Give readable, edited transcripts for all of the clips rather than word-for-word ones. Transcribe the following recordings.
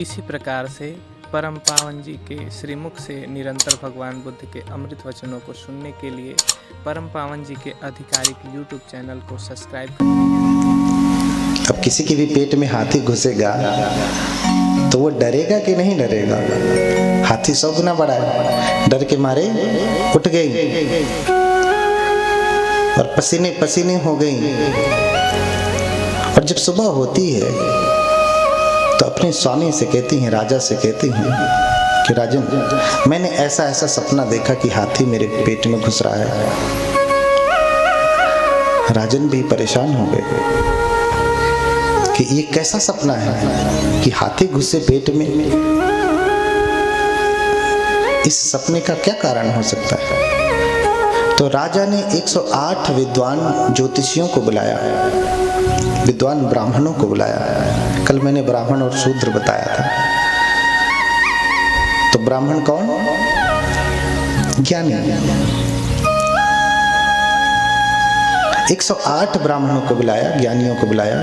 इसी प्रकार से परम पावन जी के श्रीमुख से निरंतर भगवान बुद्ध के अमृत वचनों को सुनने के लिए परम पावन जी के आधिकारिक YouTube चैनल को सब्सक्राइब करें। अब किसी के भी पेट में हाथी घुसेगा तो वो डरेगा कि नहीं डरेगा? हाथी 100 गुना बड़ा है, डर के मारे उठ गई और पसीने पसीने हो गई। और जब सुबह होती है तो अपने स्वामी से कहती हैं, राजा से कहती हैं कि राजन, मैंने ऐसा ऐसा सपना देखा कि हाथी मेरे पेट में घुस रहा है। राजन भी परेशान हो गए कि ये कैसा सपना है कि हाथी घुसे पेट में। इस सपने का क्या कारण हो सकता है? तो राजा ने 108 विद्वान ज्योतिषियों को बुलाया, विद्वान ब्राह्मणों को बुलाया। कल मैंने ब्राह्मण और शूद्र बताया था। तो ब्राह्मण कौन? ज्ञानी। 108 ब्राह्मणों को बुलाया, ज्ञानियों को बुलाया,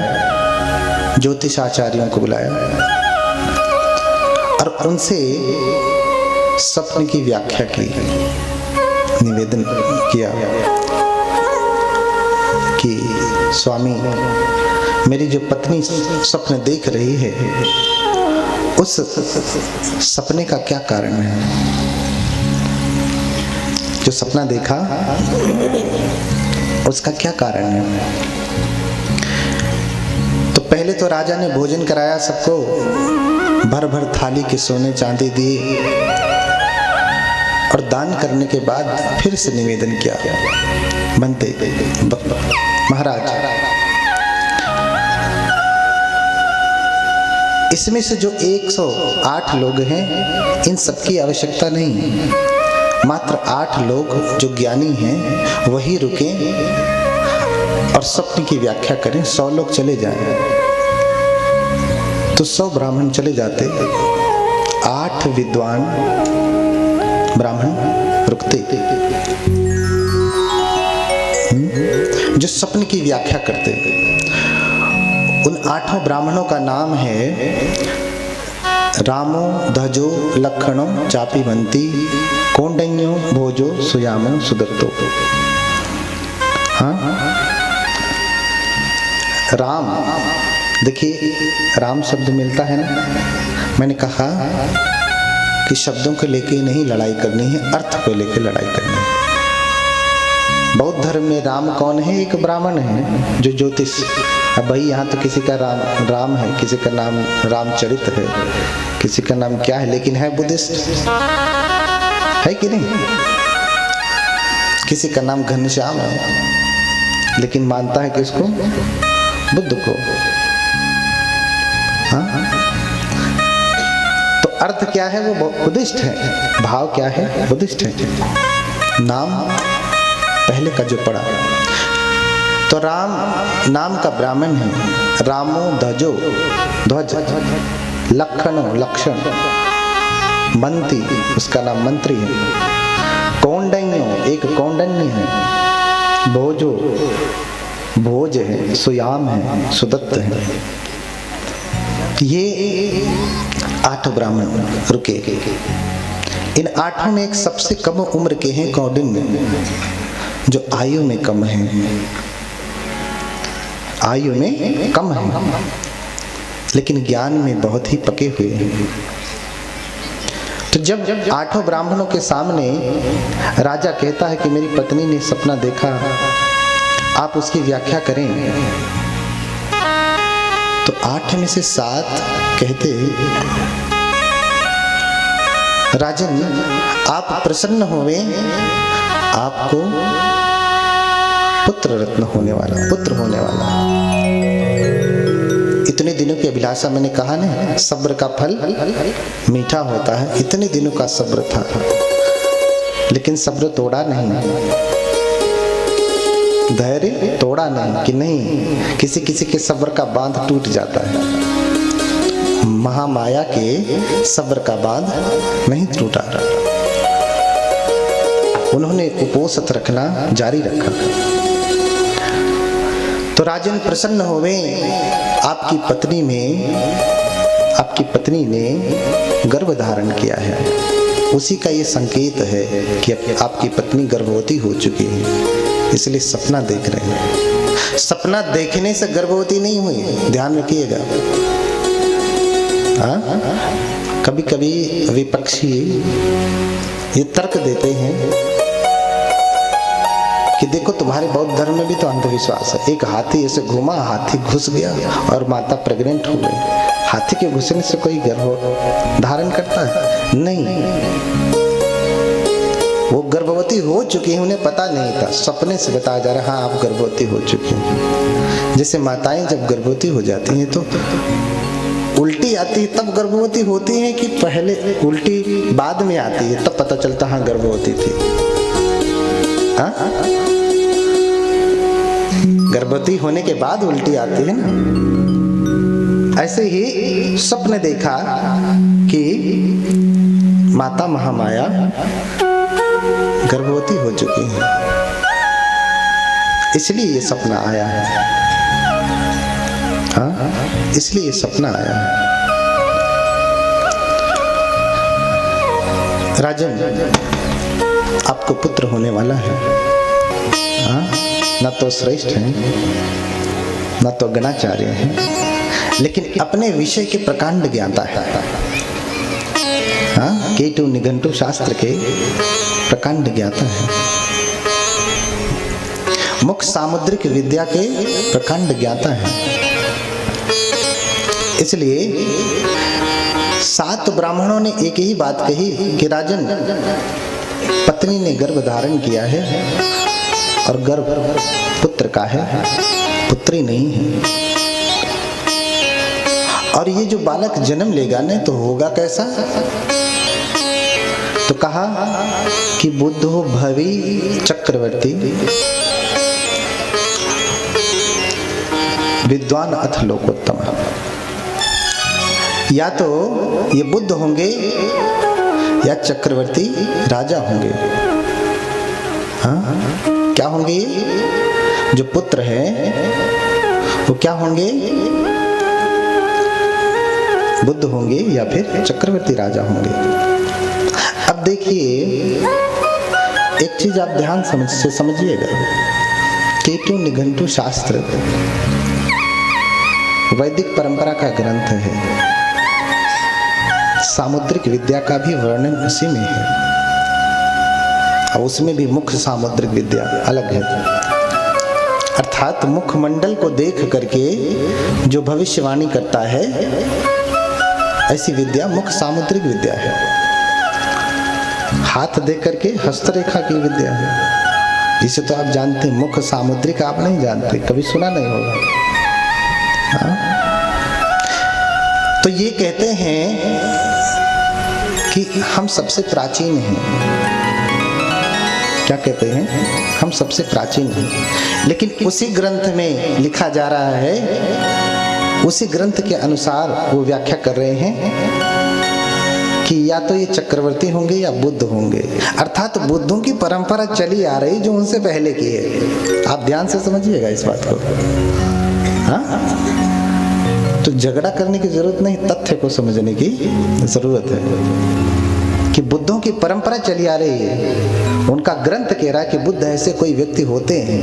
ज्योतिषाचार्यों को बुलाया और उनसे सपने की व्याख्या की, निवेदन किया कि स्वामी, मेरी जो पत्नी स्वप्न देख रही है उस सपने का क्या कारण है? जो सपना देखा उसका क्या कारण है? तो पहले तो राजा ने भोजन कराया सबको, भर भर थाली के सोने चांदी दिए और दान करने के बाद फिर से निवेदन किया, बनते महाराज, इसमें से जो 108 लोग हैं इन सबकी आवश्यकता नहीं, मात्र 8 लोग जो ज्ञानी हैं वही रुकें और स्वप्न की व्याख्या करें। 100 लोग चले जाएं तो 100 ब्राह्मण चले जाते, 8 विद्वान ब्राह्मण रुकते जो स्वप्न की व्याख्या करते। उन 8 ब्राह्मणों का नाम है रामो धजो लक्षणो चापिवंती कौंडन्यो भोजो सुयामो सुदत्तो। हाँ, राम, देखिए राम शब्द मिलता है ना, मैंने कहा कि शब्दों को लेके नहीं लड़ाई करनी है, अर्थ को लेके लड़ाई करनी है। बौद्ध धर्म में राम कौन है? एक ब्राह्मण है जो ज्योतिष। अब भाई यहाँ तो किसी का राम है, किसी का नाम रामचरित है, किसी का नाम क्या है, लेकिन है बुद्धिस्ट, है कि नहीं? किसी का नाम घनश्याम है लेकिन मानता है किसको? बुद्ध को। हाँ? तो अर्थ क्या है? वो बुद्धिस्ट है, भाव क्या है? बुद्धिस्ट है। नाम पहले का जो पढ़ा, तो राम नाम का ब्राह्मण है, रामो धजो ध्वज, लक्षणो लक्षण, मंत्री उसका नाम मंत्री है, कौंडन्यो एक कौंडन्य है, भोजो भोज है, सुयाम है, सुदत्त है। ये 8 ब्राह्मण रुके। इन 8 में एक सबसे कम उम्र के हैं कौंडिन्य, जो आयु में कम है, आयु में कम है लेकिन ज्ञान में बहुत ही पके हुए हैं। तो जब 8 ब्राह्मणों के सामने राजा कहता है कि मेरी पत्नी ने सपना देखा, आप उसकी व्याख्या करें, तो 8 में से 7 कहते, राजन आप प्रसन्न होवे, आपको पुत्र रत्न होने वाला, पुत्र होने वाला। इतने दिनों की अभिलाषा, मैंने कहा ना, सब्र का फल मीठा होता है। इतने दिनों का सब्र था लेकिन सब्र तोड़ा नहीं, धैर्य तोड़ा नहीं कि नहीं। किसी किसी के सब्र का बांध टूट जाता है, महामाया के सब्र का बांध नहीं टूटा। उन्होंने उपोषित रखना जारी रखा। तो राजन प्रसन्न होवे, आपकी पत्नी में आपकी पत्नी ने गर्भ धारण किया है, उसी का ये संकेत है कि आपकी पत्नी गर्भवती हो चुकी है, इसलिए सपना देख रहे हैं। सपना देखने से गर्भवती नहीं हुई, ध्यान रखिएगा। कभी कभी विपक्षी ये तर्क देते हैं कि देखो तुम्हारे बौद्ध धर्म में भी तो अंधविश्वास है। एक हाथी ऐसे घूमा, हाथी घुस गया और माता प्रेग्नेंट हो गई। हाथी के घुसने से कोई गर्भ धारण करता है? नहीं, वो गर्भवती हो चुकी है, उन्हें पता नहीं था, सपने से बताया जा रहा, हाँ आप गर्भवती हो चुकी हैं। जैसे माताएं जब गर्भवती हो जाती हैं तो उल्टी आती है तब गर्भवती होती है कि पहले उल्टी बाद में आती है तब पता चलता हाँ गर्भवती थी? गर्भवती होने के बाद उल्टी आती है ना। ऐसे ही स्वप्न देखा कि माता महामाया गर्भवती हो चुकी है, इसलिए ये सपना आया है। हाँ, इसलिए ये सपना आया है। राजन, आपको पुत्र होने वाला है। हाँ, न तो श्रेष्ठ हैं, न तो गणाचार्य हैं, लेकिन अपने विषय के प्रकांड ज्ञाता है। हाँ, केटु निघंटु शास्त्र के प्रकांड ज्ञाता है, मुख सामुद्रिक विद्या के प्रकांड ज्ञाता है। इसलिए 7 ब्राह्मणों ने एक ही बात कही कि राजन, पत्नी ने गर्भ धारण किया है और गर्भ पुत्र का है, पुत्री नहीं है। और ये जो बालक जन्म लेगा न तो होगा कैसा? तो कहा कि बुद्धो भवी चक्रवर्ती विद्वान अथ लोकोत्तम। या तो ये बुद्ध होंगे या चक्रवर्ती राजा होंगे। हाँ, क्या होंगे? जो पुत्र हैं वो क्या होंगे? बुद्ध होंगे या फिर चक्रवर्ती राजा होंगे। अब देखिए, एक चीज आप ध्यान से समझिएगा। केटु निघंटु शास्त्र वैदिक परंपरा का ग्रंथ है, सामुद्रिक विद्या का भी वर्णन उसी में है, और उसमें भी मुख्य सामुद्रिक विद्या अलग है। अर्थात मुखमंडल को देख करके जो भविष्यवाणी करता है, ऐसी विद्या मुख सामुद्रिक विद्या है। हाथ देख करके हस्तरेखा की विद्या है, जिसे तो आप जानते हैं। मुख सामुद्रिक आप नहीं जानते, कभी सुना नहीं होगा। हाँ? तो ये कहते हैं कि हम सबसे प्राचीन हैं। क्या कहते हैं? हम सबसे प्राचीन हैं। लेकिन उसी ग्रंथ में लिखा जा रहा है, उसी ग्रंथ के अनुसार वो व्याख्या कर रहे हैं कि या तो ये चक्रवर्ती होंगे या बुद्ध होंगे। अर्थात बुद्धों की परंपरा चली आ रही जो उनसे पहले की है। आप ध्यान से समझिएगा इस बात को। हाँ? तो झगड़ा करने की जरूरत नहीं, तथ्य को समझने की जरूरत है कि बुद्धों की परंपरा चली आ रही है। उनका ग्रंथ कह रहा है कि बुद्ध ऐसे कोई व्यक्ति होते हैं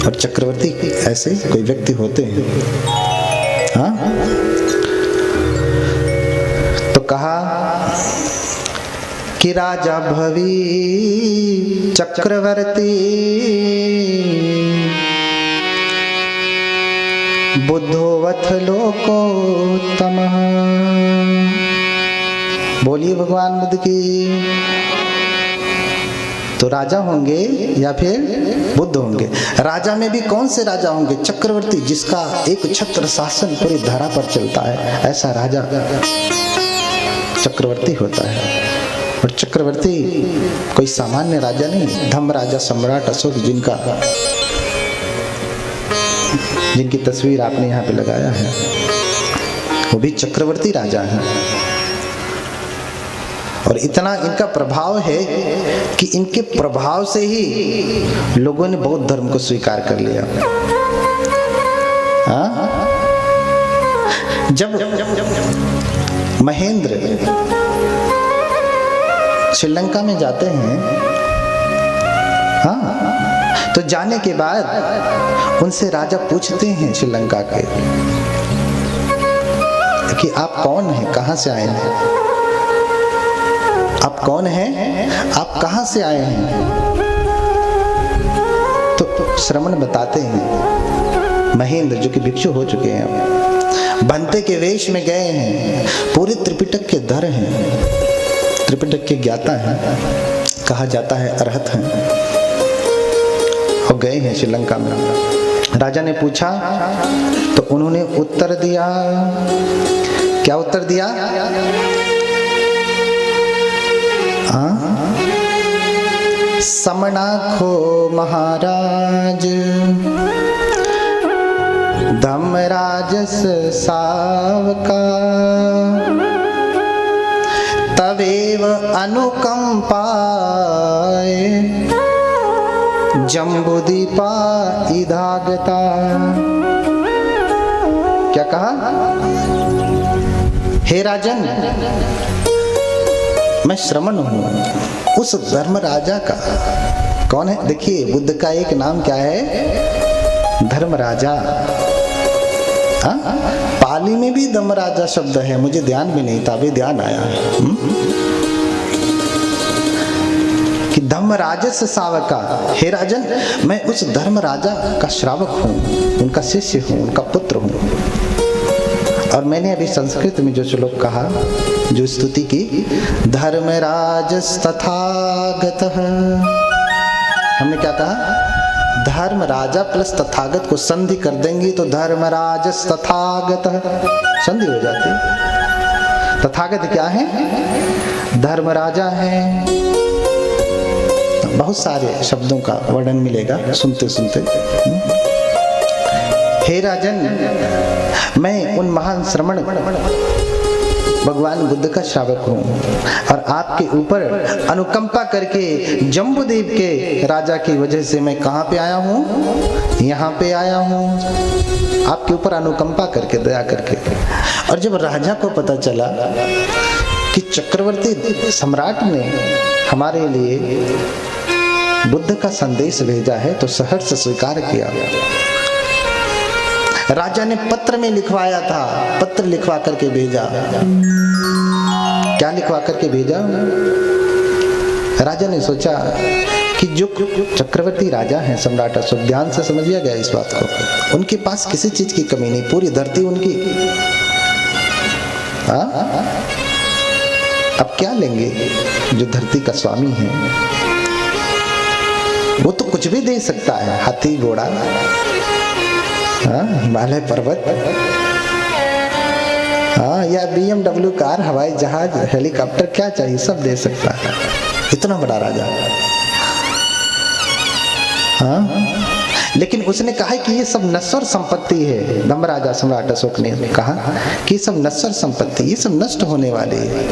और चक्रवर्ती ऐसे कोई व्यक्ति होते हैं। हाँ? तो कहा कि राजा भवी चक्रवर्ती बुद्धोवथ लोकोत्तमः। बोलिए भगवान बुद्ध की। तो राजा होंगे या फिर बुद्ध होंगे। राजा में भी कौन से राजा होंगे? चक्रवर्ती, जिसका एक छत्र शासन पूरी धरा पर चलता है, ऐसा राजा चक्रवर्ती होता है। और चक्रवर्ती कोई सामान्य राजा नहीं। धम्म राजा सम्राट अशोक, जिनकी तस्वीर आपने यहाँ पे लगाया है, वो भी चक्रवर्ती राजा हैं। और इतना इनका प्रभाव है कि इनके प्रभाव से ही लोगों ने बौद्ध धर्म को स्वीकार कर लिया। हाँ? जब महेंद्र श्रीलंका में जाते हैं, हाँ, तो जाने के बाद उनसे राजा पूछते हैं श्रीलंका के कि आप कौन हैं, कहां से आए हैं, आप कौन हैं, आप कहां से आए हैं। तो श्रमण बताते हैं, महेंद्र जो कि भिक्षु हो चुके हैं, बंते के वेश में गए हैं, पूरे त्रिपिटक के धर हैं, त्रिपिटक के ज्ञाता हैं, कहा जाता है अरहत हैं, और गए हैं श्रीलंका में। राजा ने पूछा तो उन्होंने उत्तर दिया, क्या उत्तर दिया? समणाखो महाराज धर्मराजस सावका तवेव अनुकंपाए जम्बुदीपा इधागता। क्या कहा? हे राजन, मैं श्रमण हूं उस धर्मराजा का। कौन है? देखिए, बुद्ध का एक नाम क्या है? धर्मराजा। पाली में भी धर्मराजा शब्द है, मुझे ध्यान भी नहीं था, अभी ध्यान आया कि धर्मराजस सावका। हे राजन, मैं उस धर्मराजा का श्रावक हूं, उनका शिष्य हूं, उनका पुत्र हूं। और मैंने अभी संस्कृत में जो श्लोक कहा, जो स्तुति की, धर्मराजस तथागतः, हमने क्या कहा? धर्म राजा प्लस तथागत को संधि कर देंगे तो धर्मराजस तथागतः संधि हो जाती। तथागत क्या है? धर्मराजा है। बहुत सारे शब्दों का वर्णन मिलेगा सुनते सुनते। हे राजन, मैं उन महान श्रमण भगवान बुद्ध का श्रावक हूँ और आपके ऊपर अनुकंपा करके जम्बूद्वीप के राजा की वजह से मैं कहाँ पे आया हूँ? यहाँ पे आया हूँ, आपके ऊपर अनुकंपा करके, दया करके। और जब राजा को पता चला कि चक्रवर्ती सम्राट ने हमारे लिए बुद्ध का संदेश भेजा है तो सहर्ष स्वीकार किया। राजा ने पत्र में लिखवाया था, पत्र लिखवा करके भेजा। क्या लिखवा करके भेजा? राजा ने सोचा कि जो चक्रवर्ती राजा हैं, सम्राट अशोक, ध्यान से समझिए गया इस बात को, उनके पास किसी चीज की कमी नहीं, पूरी धरती उनकी। अब क्या लेंगे? जो धरती का स्वामी है वो तो कुछ भी दे सकता है, हाथी घोड़ा, हिमालय पर्वत, या BMW कार, हवाई जहाज, हेलीकॉप्टर, क्या चाहिए सब दे सकता है, इतना बड़ा राजा। लेकिन उसने कहा कि ये सब नश्वर संपत्ति है। धर्मराजा सम्राट अशोक ने कहा कि ये सब नश्वर संपत्ति, ये सब नष्ट होने वाले है,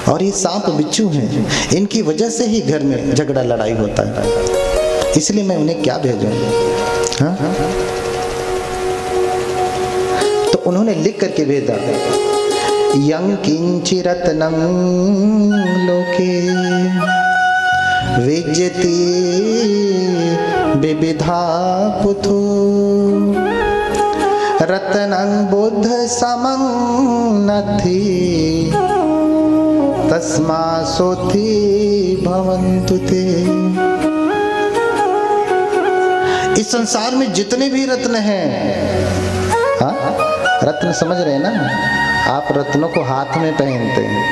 और ये सांप बिच्छू हैं, इनकी वजह से ही घर में झगड़ा लड़ाई होता है, इसलिए मैं उन्हें क्या भेजूं? तो उन्होंने लिख करके भेजा, यं किंचि रत्नं लोके विजयति विविधा पुथु रत्नं बुद्ध समं नथि तस्मा सोथि भवन्तु ते। इस संसार में जितने भी रत्न हैं, रत्न समझ रहे हैं ना आप? रत्नों को हाथ में पहनते हैं,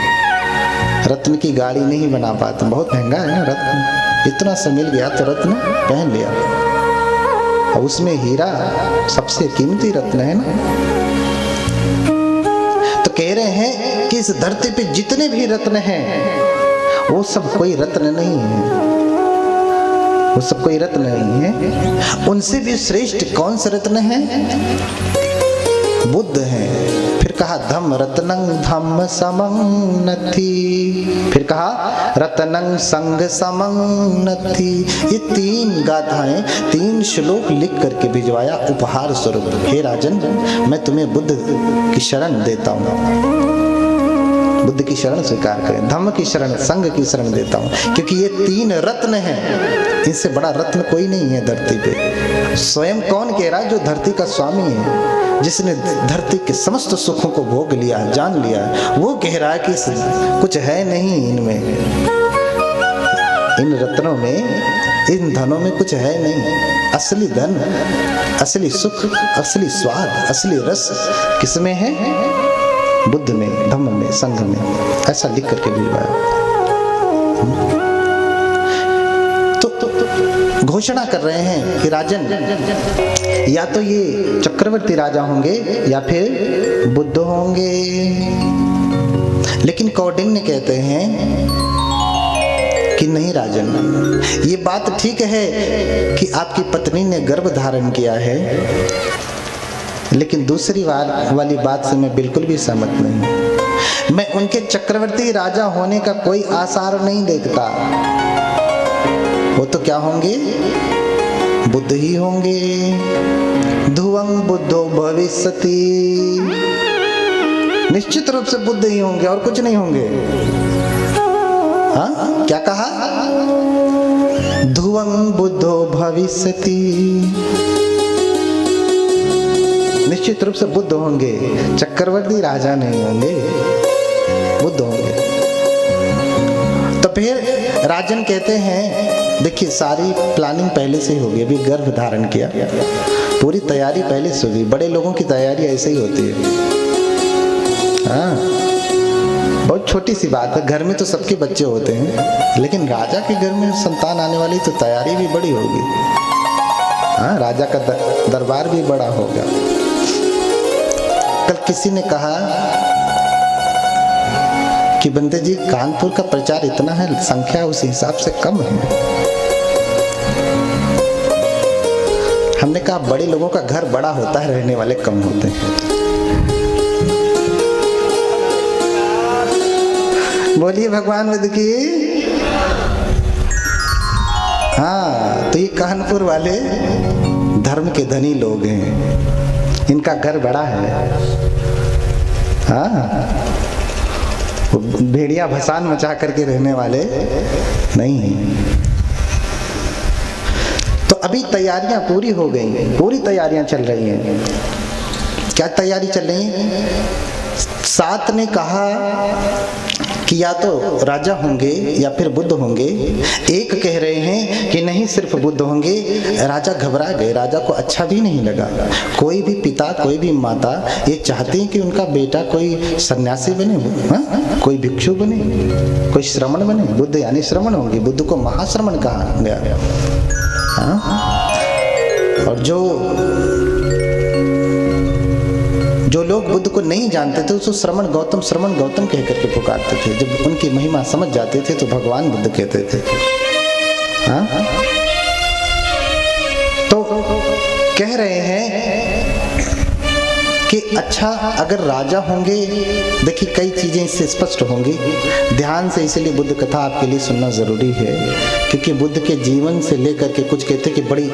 रत्न की गाड़ी नहीं बना पाते, बहुत महंगा है ना रत्न। इतना सा मिल गया तो रत्न पहन लिया, और उसमें हीरा सबसे कीमती रत्न है ना। तो कह रहे हैं कि इस धरती पे जितने भी रत्न हैं वो सब कोई रत्न नहीं है, वो सब कोई रत्न नहीं है। उनसे भी श्रेष्ठ कौन सा रत्न है? बुद्ध हैं। फिर कहा धम्म रत्नं धम्म समं नथि, फिर कहा रत्नं संग समं नथि। ये 3 गाथाएं 3 श्लोक लिख करके भिजवाया उपहार स्वरूप। हे राजन, मैं तुम्हें बुद्ध की शरण देता हूँ, बुद्ध की शरण स्वीकार करें, धम्म की शरण, संघ की शरण देता हूं, क्योंकि ये 3 रत्न हैं, इनसे बड़ा रत्न कोई नहीं है धरती पे। स्वयं कौन कह रहा है? जो धरती का स्वामी है, जिसने धरती के समस्त सुखों को भोग लिया, जान लिया, वो कह रहा है कि कुछ है नहीं इनमें, इन रत्नों में, इन धनों में कुछ है नहीं। असली धन, असली सुख, असली स्वाद, असली रस किसमें है? बुद्ध में, धम्म में, संघ में। ऐसा लिख करके भिजवाया। तो घोषणा कर रहे हैं कि राजन, या तो ये चक्रवर्ती राजा होंगे या फिर बुद्ध होंगे। लेकिन कौंडिन्य कहते हैं कि नहीं राजन, ये बात ठीक है कि आपकी पत्नी ने गर्भ धारण किया है, लेकिन दूसरी वाली बात से मैं बिल्कुल भी सहमत नहीं। मैं उनके चक्रवर्ती राजा होने का कोई आसार नहीं देखता। वो तो क्या होंगे? बुद्ध ही होंगे। ध्रुवं बुद्धो भविष्यति, निश्चित रूप से बुद्ध ही होंगे और कुछ नहीं होंगे। हाँ, क्या कहा? ध्रुवं बुद्धो भविष्यति, निश्चित रूप से बुद्ध होंगे, चक्रवर्ती राजा नहीं होंगे, बुद्ध होंगे। तो फिर राजन कहते हैं, देखिए सारी प्लानिंग पहले से ही होगी, अभी गर्भ धारण किया, पूरी तैयारी पहले से होगी। बड़े लोगों की तैयारी ऐसे ही होती है। हाँ, बहुत छोटी सी बात है, घर में तो सबके बच्चे होते हैं, लेकिन राजा के घर में संतान आने वाली तो तैयारी भी बड़ी होगी। हाँ, राजा का दरबार भी बड़ा होगा। कल किसी ने कहा कि बंदे जी, कानपुर का प्रचार इतना है, संख्या उस हिसाब से कम है। हमने कहा बड़े लोगों का घर बड़ा होता है, रहने वाले कम होते हैं। बोलिए भगवान बुद्ध की। हाँ, तो ये कानपुर वाले धर्म के धनी लोग हैं, इनका घर बड़ा है। हाँ, भेड़िया भसान मचा करके रहने वाले नहीं हैं। तो अभी तैयारियां पूरी हो गई, पूरी तैयारियां चल रही हैं। क्या तैयारी चल रही है? सात ने कहा कि या तो राजा होंगे या फिर बुद्ध होंगे। एक कह रहे हैं कि नहीं, सिर्फ बुद्ध होंगे। राजा घबरा गए, राजा को अच्छा भी नहीं लगा। कोई भी पिता, कोई भी माता ये चाहते हैं कि उनका बेटा कोई सन्यासी बने, हाँ? कोई भिक्षु बने, कोई श्रमण बने। बुद्ध यानी श्रमण होंगे, बुद्ध को महाश्रमण कहा गया। हाँ? और जो लोग बुद्ध को नहीं जानते थे उसको श्रमण गौतम कह करके पुकारते थे। जब उनकी महिमा समझ जाते थे तो भगवान बुद्ध कहते थे। हाँ? तो कह रहे हैं कि अच्छा, अगर राजा होंगे, देखिए कई चीजें इससे स्पष्ट होंगी, ध्यान से। इसलिए बुद्ध कथा आपके लिए सुनना जरूरी है, क्योंकि बुद्ध के जीवन से लेकर के कुछ कहते कि बड़ी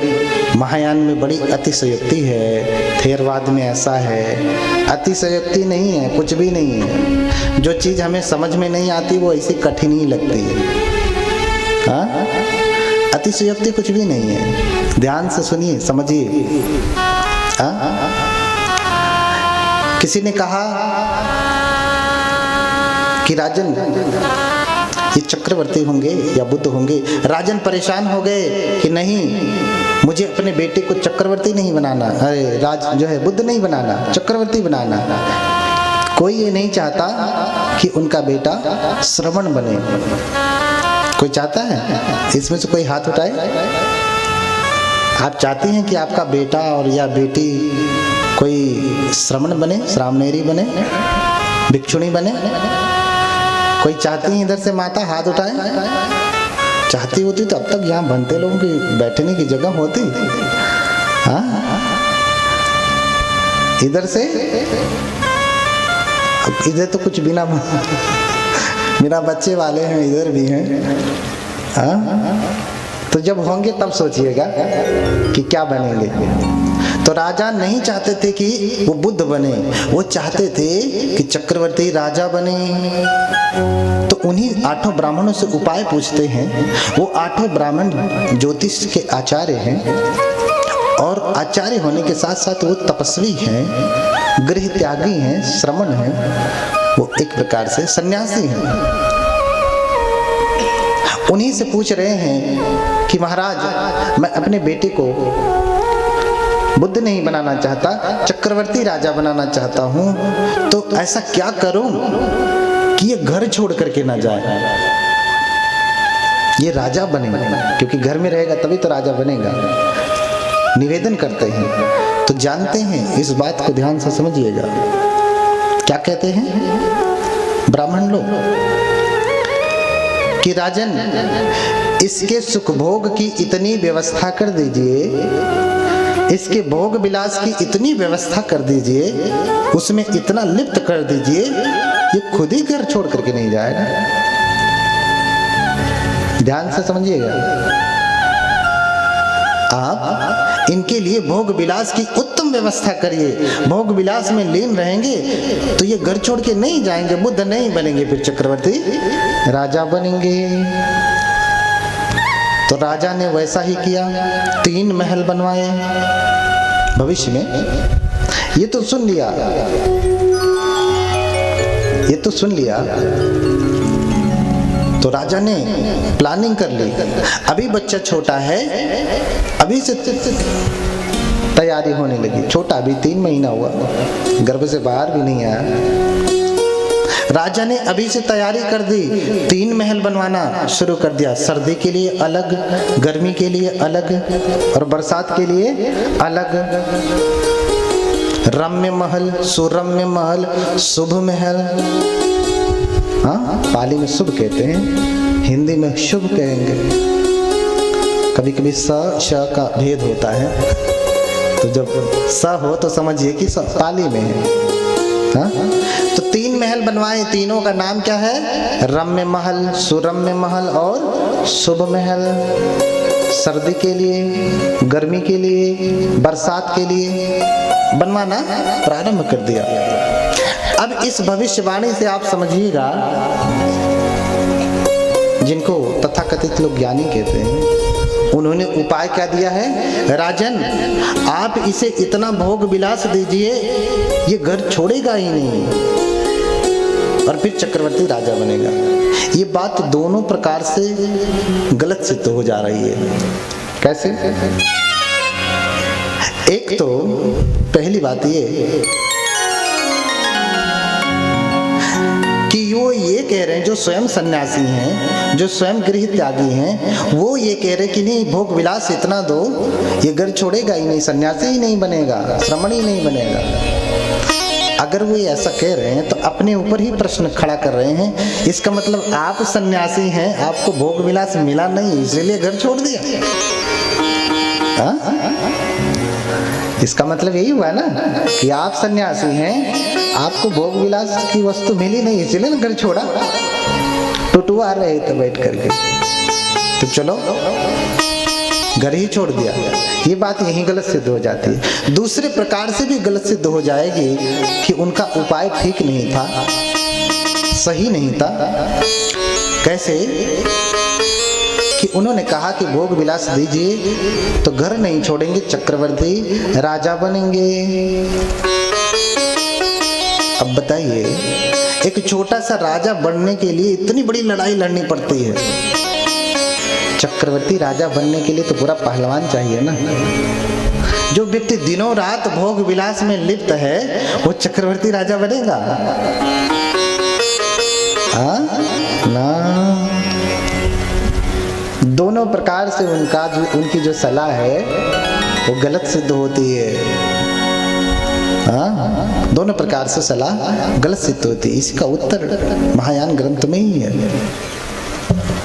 महायान में बड़ी अतिशयोक्ति है, थेरवाद में ऐसा है। अतिशयोक्ति नहीं है, कुछ भी नहीं है। जो चीज हमें समझ में नहीं आती वो ऐसी कठिन ही लगती है। हाँ, अतिशयोक्ति कुछ भी नहीं है। ध्यान से सुनिए, समझिए। हाँ, किसी ने कहा कि राजन ये चक्रवर्ती होंगे या बुद्ध होंगे। राजन परेशान हो गए कि नहीं, मुझे अपने बेटे को चक्रवर्ती नहीं बनाना, अरे राज जो है बुद्ध नहीं बनाना, चक्रवर्ती बनाना। कोई ये नहीं चाहता कि उनका बेटा श्रमण बने। कोई चाहता है? इसमें से कोई हाथ उठाए। आप चाहती हैं कि आपका बेटा और या बेटी कोई श्रमण बने, श्रामणेरी बने, भिक्षुणी बने? कोई चाहती है? इधर से माता हाथ उठाए। चाहती होती तो अब तक यहाँ बनते लोगों की बैठने की जगह होती। हाँ, इधर से इधर तो कुछ बिना बिना बच्चे वाले हैं, इधर भी हैं। हाँ, तो जब होंगे तब सोचिएगा कि क्या बनेंगे। तो राजा नहीं चाहते थे कि वो बुद्ध बने, वो चाहते थे कि चक्रवर्ती राजा बने। तो उन्हीं 8 ब्राह्मणों से उपाय पूछते हैं। वो 8 ब्राह्मण ज्योतिष के आचार्य हैं, और आचार्य होने के साथ साथ वो तपस्वी हैं, गृह त्यागी हैं, श्रमण हैं, वो एक प्रकार से सन्यासी हैं। उन्हीं से पूछ रहे हैं कि महाराज, मैं अपने बेटे को बुद्ध नहीं बनाना चाहता, चक्रवर्ती राजा बनाना चाहता हूं, तो ऐसा क्या करूं कि ये घर छोड़ करके ना जाए, ये राजा बने, क्योंकि घर में रहेगा तभी तो राजा बनेगा। निवेदन करते हैं। तो जानते हैं, इस बात को ध्यान से समझिएगा, क्या कहते हैं ब्राह्मण लोग कि राजन, इसके सुख भोग की इतनी व्यवस्था कर दीजिए, इसके भोग विलास की इतनी व्यवस्था कर दीजिए, उसमें इतना लिप्त कर दीजिए, ये खुद ही घर छोड़ करके नहीं जाएगा। ध्यान से समझिएगा, आप इनके लिए भोग विलास की उत्तम व्यवस्था करिए, भोग विलास में लीन रहेंगे तो ये घर छोड़ के नहीं जाएंगे, बुद्ध नहीं बनेंगे, फिर चक्रवर्ती राजा बनेंगे। तो राजा ने वैसा ही किया, 3 महल बनवाए भविष्य में। ये तो सुन लिया, ये तो सुन लिया। तो राजा ने प्लानिंग कर ली, अभी बच्चा छोटा है, अभी से तैयारी होने लगी। छोटा अभी 3 महीना हुआ, गर्भ से बाहर भी नहीं आया। राजा ने अभी से तैयारी कर दी, 3 महल बनवाना शुरू कर दिया। सर्दी के लिए अलग, गर्मी के लिए अलग, और बरसात के लिए अलग। रम्य महल, सुरम्य महल, शुभ महल। हाँ, पाली में शुभ कहते हैं, हिंदी में शुभ कहेंगे। कभी कभी स श का भेद होता है, तो जब स हो तो समझिए कि पाली में है। हाँ? तो 3 महल बनवाए, तीनों का नाम क्या है? रम्य महल, सुरम्य महल और शुभ महल। सर्दी के लिए, गर्मी के लिए, बरसात के लिए बनवाना प्रारंभ कर दिया। अब इस भविष्यवाणी से आप समझिएगा, जिनको तथाकथित लोग ज्ञानी कहते हैं, उन्होंने उपाय क्या दिया है? राजन, आप इसे इतना भोग विलास दीजिए, ये घर छोड़ेगा ही नहीं और फिर चक्रवर्ती राजा बनेगा। ये बात दोनों प्रकार से गलत सिद्ध हो जा रही है। कैसे? एक तो पहली बात ये कि वो ये कह रहे हैं, जो स्वयं सन्यासी हैं, जो स्वयं गृह त्यागी हैं, वो ये कह रहे कि नहीं, भोग विलास इतना दो, ये घर छोड़ेगा ही नहीं, सन्यासी ही नहीं बनेगा, श्रमण ही नहीं बनेगा। अगर वो ऐसा कह रहे हैं तो अपने ऊपर ही प्रश्न खड़ा कर रहे हैं। इसका मतलब आप सन्यासी हैं, आपको भोग विलास मिला नहीं, इसलिए घर छोड़ दिया। इसका मतलब यही हुआ ना कि आप सन्यासी हैं, आपको भोग विलास की वस्तु मिली नहीं, इसलिए ना घर छोड़ा, टुटवा रहे थे बैठ करके, तो चलो घर ही छोड़ दिया। ये बात यही गलत सिद्ध हो जाती है। दूसरे प्रकार से भी गलत सिद्ध हो जाएगी कि उनका उपाय ठीक नहीं था, सही नहीं था। कैसे? कि उन्होंने कहा कि भोग विलास दीजिए तो घर नहीं छोड़ेंगे, चक्रवर्ती राजा बनेंगे। अब बताइए, एक छोटा सा राजा बनने के लिए इतनी बड़ी लड़ाई लड़नी पड़ती है। चक्रवर्ती राजा बनने के लिए तो पूरा पहलवान चाहिए ना। जो व्यक्ति दिनों रात भोग विलास में लिप्त है, वो चक्रवर्ती राजा बनेगा? ना। दोनों प्रकार से उनकी जो सलाह है वो गलत सिद्ध होती है। हाँ, दोनों प्रकार से सलाह गलत सिद्ध होती है। इसका उत्तर महायान ग्रंथ में ही है,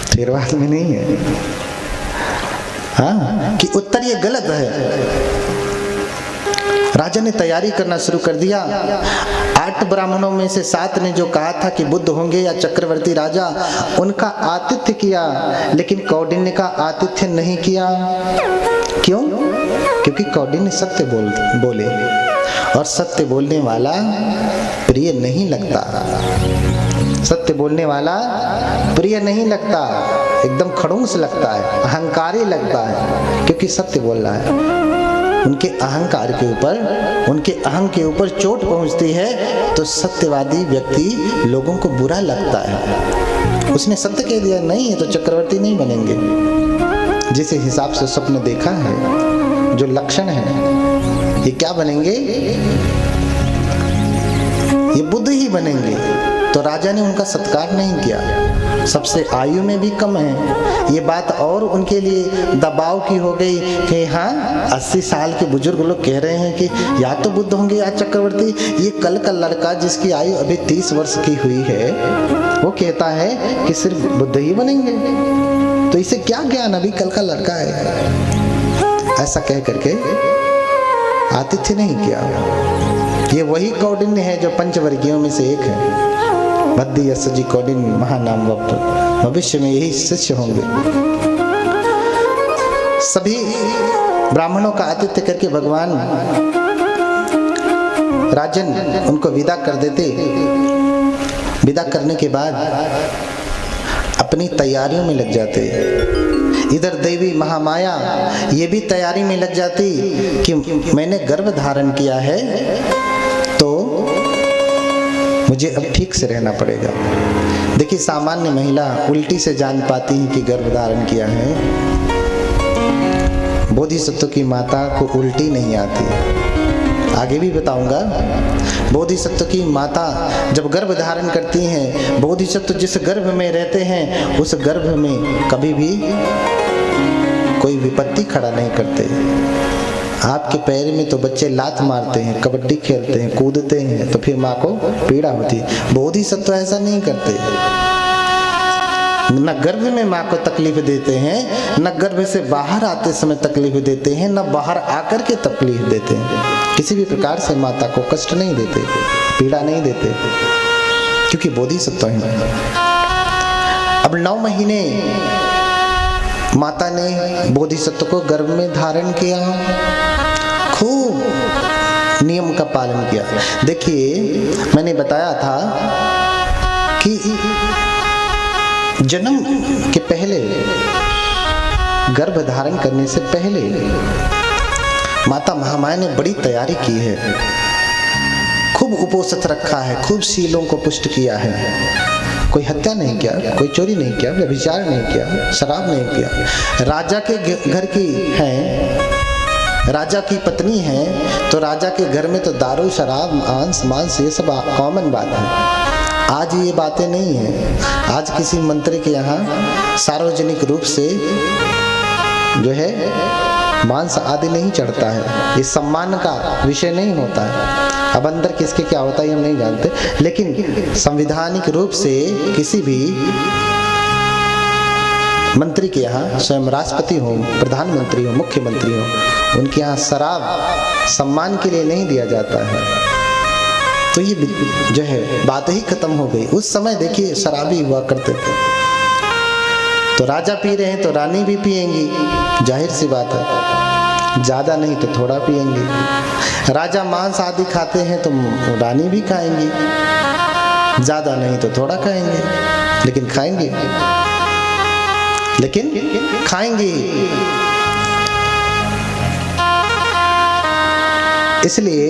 थेरवाद में नहीं है। हाँ, कि उत्तर ये गलत है। राजा ने तैयारी करना शुरू कर दिया। 8 ब्राह्मणों में से 7 ने जो कहा था कि बुद्ध होंगे या चक्रवर्ती राजा, उनका आतिथ्य किया, लेकिन कौंडिन्य का आतिथ्य नहीं किया। क्यों? क्योंकि कौंडिन्य सत्य बोले और सत्य बोलने वाला प्रिय नहीं लगता। सत्य बोलने वाला प्रिय नहीं लगता, एकदम खड़ूस लगता है, अहंकारी लगता है, क्योंकि सत्य बोल रहा है। उनके अहंकार के ऊपर, उनके अहं के ऊपर चोट पहुंचती है तो सत्यवादी व्यक्ति लोगों को बुरा लगता है। उसने सत्य कह दिया, नहीं ये तो चक्रवर्ती नहीं बनेंगे। जिस हिसाब से स्वप्न देखा है, जो लक्षण है, ये क्या बनेंगे? ये बुद्ध ही बनेंगे। तो राजा ने उनका सत्कार नहीं किया। सबसे आयु में भी कम है, ये बात और उनके लिए दबाव की हो गई कि हाँ 80 साल के बुजुर्ग लोग कह रहे हैं कि या तो बुद्ध होंगे या चक्रवर्ती। ये कल का लड़का जिसकी आयु अभी 30 वर्ष की हुई है, वो कहता है कि सिर्फ बुद्ध ही बनेंगे। तो इसे क्या ज्ञान, अभी कल का लड़का है। ऐसा कह करके आतिथ्य नहीं किया। ये वही कौंडिन्य है जो पंचवर्गीयों में से एक है। बद्दी असजी कौंडिन्य महानाम भविष्य में यही शिष्य होंगे। सभी ब्राह्मणों का आतिथ्य करके भगवान राजन उनको विदा कर देते। विदा करने के बाद अपनी तैयारियों में लग जाते। इधर देवी महामाया ये भी तैयारी में लग जाती कि मैंने गर्भ धारण किया है तो मुझे अब ठीक से रहना पड़ेगा। देखिए, सामान्य महिला उल्टी से जान पाती है कि गर्भ धारण किया है। बोधिसत्व की माता को उल्टी नहीं आती। आगे भी बताऊंगा। बोधिसत्व की माता जब गर्भ धारण करती हैं, बोधिसत्व जिस गर्भ में रहते हैं उस गर्भ में कभी भी कोई विपत्ति खड़ा नहीं करते। आपके पैर में तो बच्चे लात मारते हैं, कबड्डी खेलते हैं, कूदते हैं, तो फिर माँ को पीड़ा होती है। बोधिसत्व ऐसा नहीं करते। न गर्भ में माँ को तकलीफ देते हैं, न गर्भ से बाहर आते समय तकलीफ देते हैं, न बाहर आकर के तकलीफ देते हैं। किसी भी प्रकार से माता को कष्ट नहीं देते, पीड़ा नहीं देते, क्योंकि बोधिसत्व है। अब 9 महीने माता ने बोधिसत्व को गर्भ में धारण किया, खूब नियम का पालन किया। देखिए, मैंने बताया था कि जन्म के पहले, गर्भ धारण करने से पहले माता महामाया ने बड़ी तैयारी की है। खूब उपोषित रखा है, खूब शीलों को पुष्ट किया है। कोई हत्या नहीं किया, कोई चोरी नहीं किया, व्यभिचार नहीं किया, शराब नहीं किया। राजा के घर की है, राजा की पत्नी है, तो राजा के घर में तो दारू, शराब, मांस ये सब कॉमन बात है। आज ये बातें नहीं है। आज किसी मंत्री के यहाँ सार्वजनिक रूप से जो है मांस आदि नहीं चढ़ता है। ये सम्मान का विषय नहीं होता है। अब अंदर किसके क्या होता है हम नहीं जानते, लेकिन संवैधानिक रूप से किसी भी मंत्री के यहाँ, स्वयं राष्ट्रपति हो, प्रधानमंत्री हो, मुख्यमंत्री हो, उनके यहाँ शराब सम्मान के लिए नहीं दिया जाता है। तो ये जो है बात ही खत्म हो गई। उस समय देखिए शराबी हुआ करते थे। तो राजा पी रहे हैं तो रानी भी पिएंगी, जाहिर सी बात है। ज्यादा नहीं तो थोड़ा पिएंगी। राजा मांस आदि खाते हैं तो रानी भी खाएंगी, ज्यादा नहीं तो थोड़ा खाएंगे, लेकिन खाएंगे, लेकिन खाएंगे। इसलिए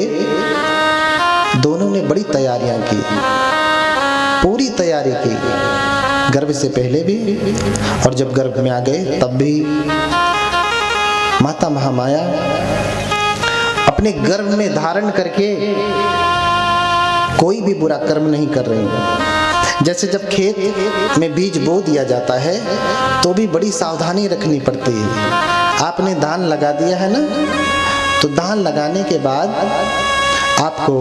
दोनों ने बड़ी तैयारियां की, पूरी तैयारी की, गर्भ से पहले भी और जब गर्भ में आ गए तब भी। माता महामाया अपने गर्भ में धारण करके कोई भी बुरा कर्म नहीं कर रही। जैसे जब खेत में बीज बो दिया जाता है तो भी बड़ी सावधानी रखनी पड़ती है। आपने धान लगा दिया है ना, तो धान लगाने के बाद आपको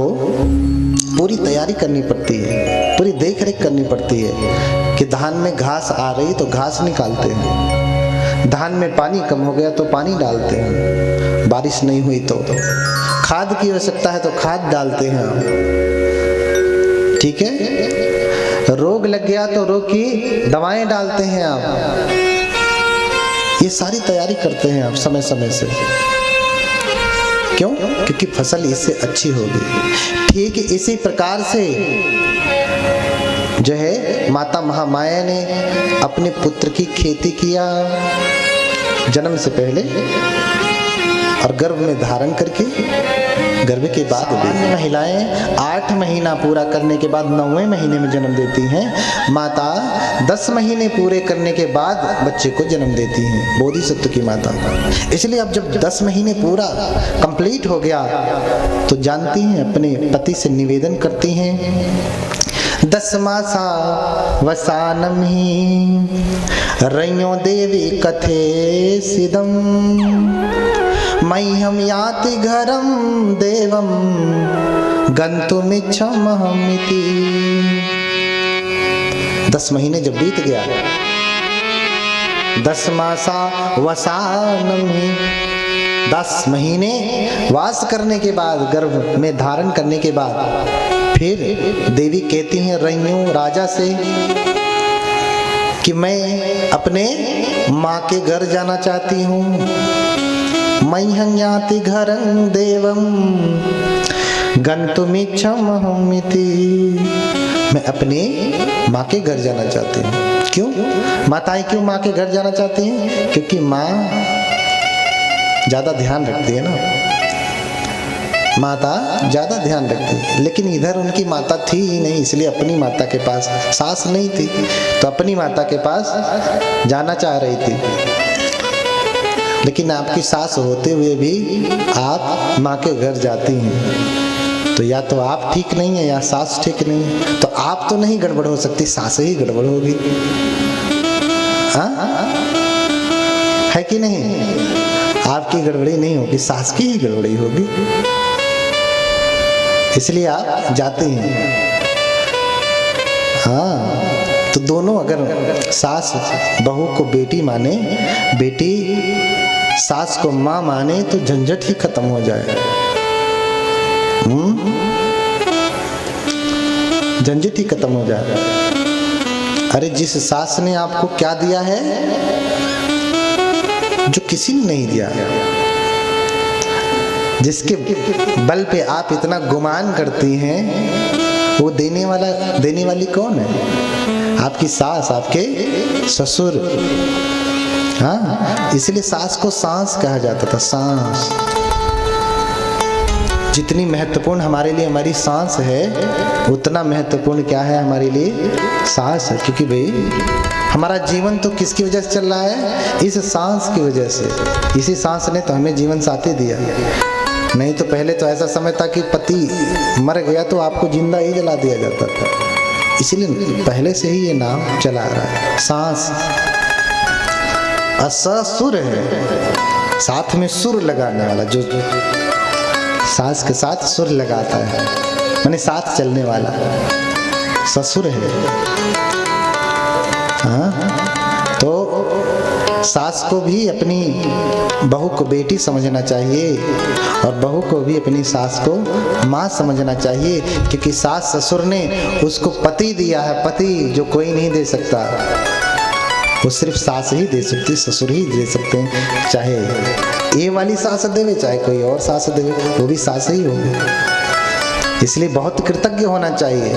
पूरी तैयारी करनी पड़ती है, पूरी देख रेख करनी पड़ती है कि धान में घास आ रही तो घास निकालते हैं, धान में पानी कम हो गया तो पानी डालते हैं, बारिश नहीं हुई तो खाद की आवश्यकता है तो खाद डालते हैं आप, ठीक है। रोग लग गया तो रोग की दवाएं डालते हैं आप, ये सारी तैयारी करते हैं आप समय समय से। क्यों? क्योंकि फसल इससे अच्छी होगी। ठीक इसी प्रकार से जो है माता महामाया ने अपने पुत्र की खेती किया जन्म से पहले, और गर्भ में धारण करके गर्भ के बाद भी महिलाएं 8 महीना पूरा करने के बाद 9वें महीने में जन्म देती हैं। माता 10 महीने पूरे करने के बाद बच्चे को जन्म देती हैं, बोधिसत्व की माता। इसलिए अब जब 10 महीने पूरा कंप्लीट हो गया तो जानती हैं, अपने पति से निवेदन करती हैं, 10 मासा वसानम ही रयो देवी कथे सिदम मह्यम याति घरम देवम गंतुमिच्छमहमिति। 10 महीने जब बीत गया, 10 मासा वसानम ही, 10 महीने वास करने के बाद, गर्भ में धारण करने के बाद, फिर देवी कहती हैं रैन्यू राजा से कि मैं अपने माँ के घर जाना चाहती हूँ। मह्यं याति घरं देवं गन्तुमिच्छमहमिति। मैं अपने माँ के घर जाना चाहती हूँ। क्यों? माताएं क्यों माँ के घर जाना चाहती हैं? क्योंकि माँ ज़्यादा ध्यान रखती है ना, माता ज़्यादा ध्यान रखती है। लेकिन इधर उनकी माता थी ही नहीं, इसलिए अपनी माता के पास, सास नहीं थी तो अपनी माता के पास जाना चाह रही थी। लेकिन आपकी सास होते हुए भी आप माँ के घर जाती हैं, तो या तो आप ठीक नहीं है या सास ठीक नहीं है। तो आप तो नहीं गड़बड़ हो सकती, सास ही गड़बड़ होगी, हाँ है कि नहीं? आपकी गड़बड़ी नहीं होगी, सास की ही गड़बड़ी होगी। इसलिए आप जाते हैं। हाँ, तो दोनों अगर सास बहू को बेटी माने, बेटी सास को माँ माने, तो झंझट ही खत्म हो जाए। झंझट ही खत्म हो जाए। अरे जिस सास ने आपको क्या दिया है जो किसी ने नहीं दिया है, जिसके बल पे आप इतना गुमान करती हैं, वो देने वाली कौन है? आपकी सास, आपके ससुर। हाँ, इसलिए सास को सांस कहा जाता था, सांस। जितनी महत्वपूर्ण हमारे लिए हमारी सांस है, उतना महत्वपूर्ण क्या है हमारे लिए? सांस है। क्योंकि भाई हमारा जीवन तो किसकी वजह से चल रहा है? इस सांस की वजह से। इसी सांस ने तो हमें जीवन साथी दिया। नहीं तो पहले तो ऐसा समय था कि पति मर गया तो आपको जिंदा ही जला दिया जाता था। इसलिए पहले से ही ये नाम चला आ रहा है, सांस। असुर है, साथ में सुर लगाने वाला, जो सांस के साथ सुर लगाता है, माने साथ चलने वाला ससुर है। हाँ, तो सास को भी अपनी बहू को बेटी समझना चाहिए, और बहू को भी अपनी सास को माँ समझना चाहिए। क्योंकि सास ससुर ने उसको पति दिया है, पति जो कोई नहीं दे सकता, वो सिर्फ सास ही दे सकती, ससुर ही दे सकते हैं। चाहे ये वाली सास देवे, चाहे कोई और सास देवे, वो भी सास ही होगी। इसलिए बहुत कृतज्ञ होना चाहिए।